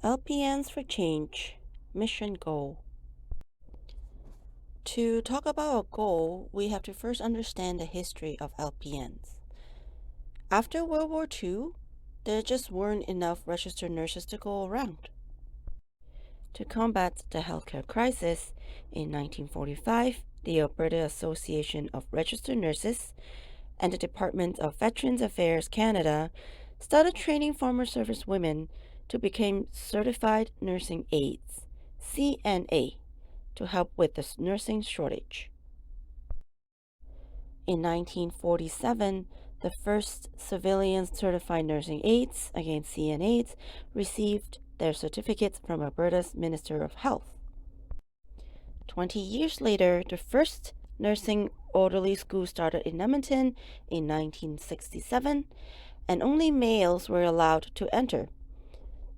LPNs for Change Mission Goal. To talk about a goal, we have to first understand the history of LPNs. After World War II, there just weren't enough registered nurses to go around. To combat the healthcare crisis, in 1945, the Alberta Association of Registered Nurses and the Department of Veterans Affairs Canada started training former service women to become certified nursing aides, CNA, to help with the nursing shortage. In 1947, the first civilian certified nursing aides, again CNAs, received their certificates from Alberta's Minister of Health. 20 years later, the first nursing orderly school started in Edmonton in 1967, and only males were allowed to enter.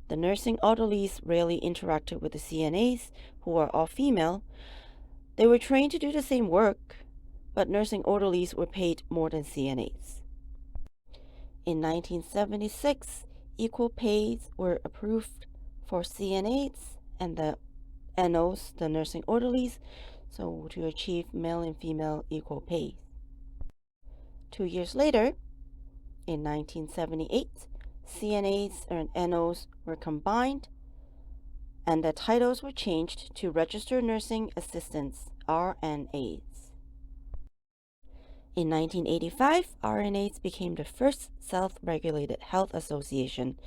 The nursing orderlies rarely interacted with the CNAs, who were all female. They were trained to do the same work, but nursing orderlies were paid more than CNAs. In 1976, equal pays were approved for CNAs and the NOs, the nursing orderlies, so to achieve male and female equal pay. 2 years later, in 1978, CNAs and NOs were combined and the titles were changed to Registered Nursing Assistants, RNAs. In 1985, RNAs became the first self-regulated health association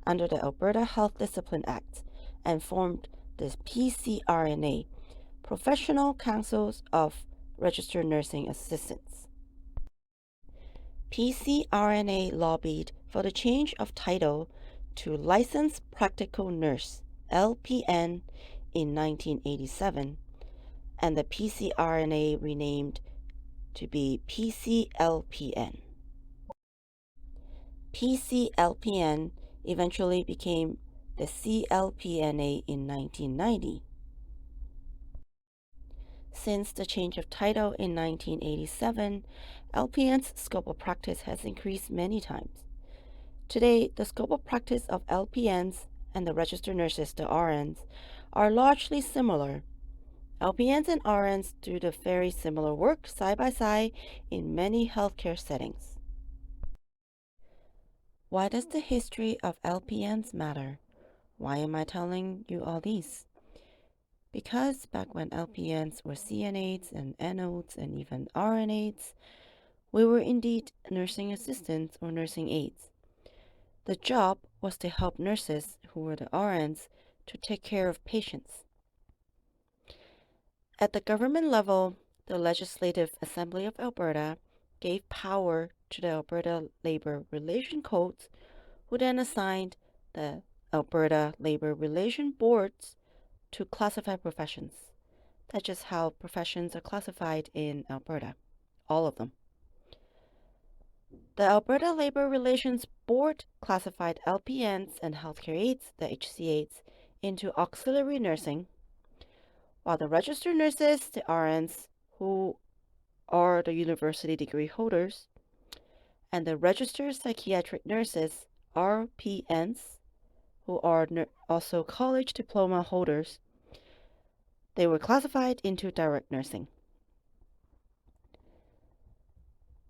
under the Alberta Health Discipline Act and formed the PCRNA, Professional Councils of Registered Nursing Assistants. PCRNA lobbied for the change of title to Licensed Practical Nurse, LPN, in 1987, and the PCRNA renamed to be PCLPN. PCLPN eventually became the CLPNA in 1990. Since the change of title in 1987, LPN's scope of practice has increased many times. Today, the scope of practice of LPNs and the registered nurses, the RNs, are largely similar. LPNs and RNs do the very similar work side by side in many healthcare settings. Why does the history of LPNs matter? Why am I telling you all these? Because back when LPNs were CNAs and NOs and even RNAs, we were indeed nursing assistants or nursing aides. The job was to help nurses, who were the RNs, to take care of patients. At the government level, the Legislative Assembly of Alberta gave power to the Alberta Labor Relations Codes, who then assigned the Alberta Labor Relations Boards to classify professions. That's just how professions are classified in Alberta, all of them. The Alberta Labor Relations Board classified LPNs and healthcare aides, the HCAs, into auxiliary nursing, while the registered nurses, the RNs, who are the university degree holders, and the registered psychiatric nurses, RPNs, who are also college diploma holders, they were classified into direct nursing.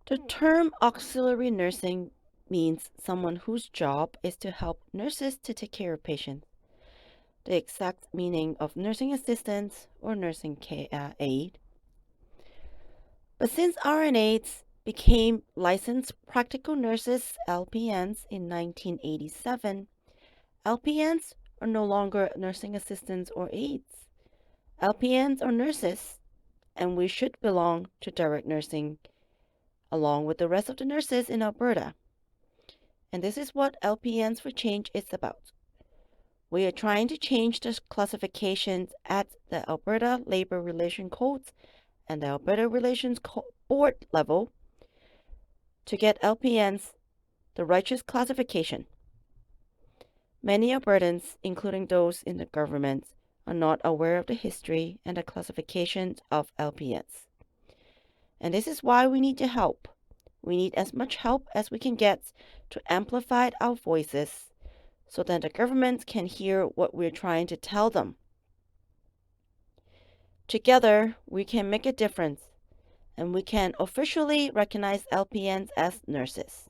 The term auxiliary nursing means someone whose job is to help nurses to take care of patients. The exact meaning of nursing assistants or nursing aide. But since RNAs became licensed practical nurses, LPNs, in 1987, LPNs are no longer nursing assistants or aides. LPNs are nurses, and we should belong to direct nursing along with the rest of the nurses in Alberta. And this is what LPNs for Change is about. We are trying to change the classifications at the Alberta Labor Relations Codes and the Alberta Relations Board level to get LPNs the righteous classification. Many Albertans, including those in the government, are not aware of the history and the classifications of LPNs. And this is why we need to help. We need as much help as we can get to amplify our voices so that the government can hear what we're trying to tell them. Together, we can make a difference, and we can officially recognize LPNs as nurses.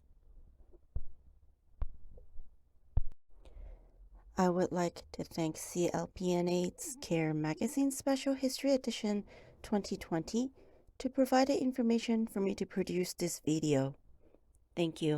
I would like to thank CLPNA's Care Magazine Special History Edition 2020 to provide the information for me to produce this video. Thank you.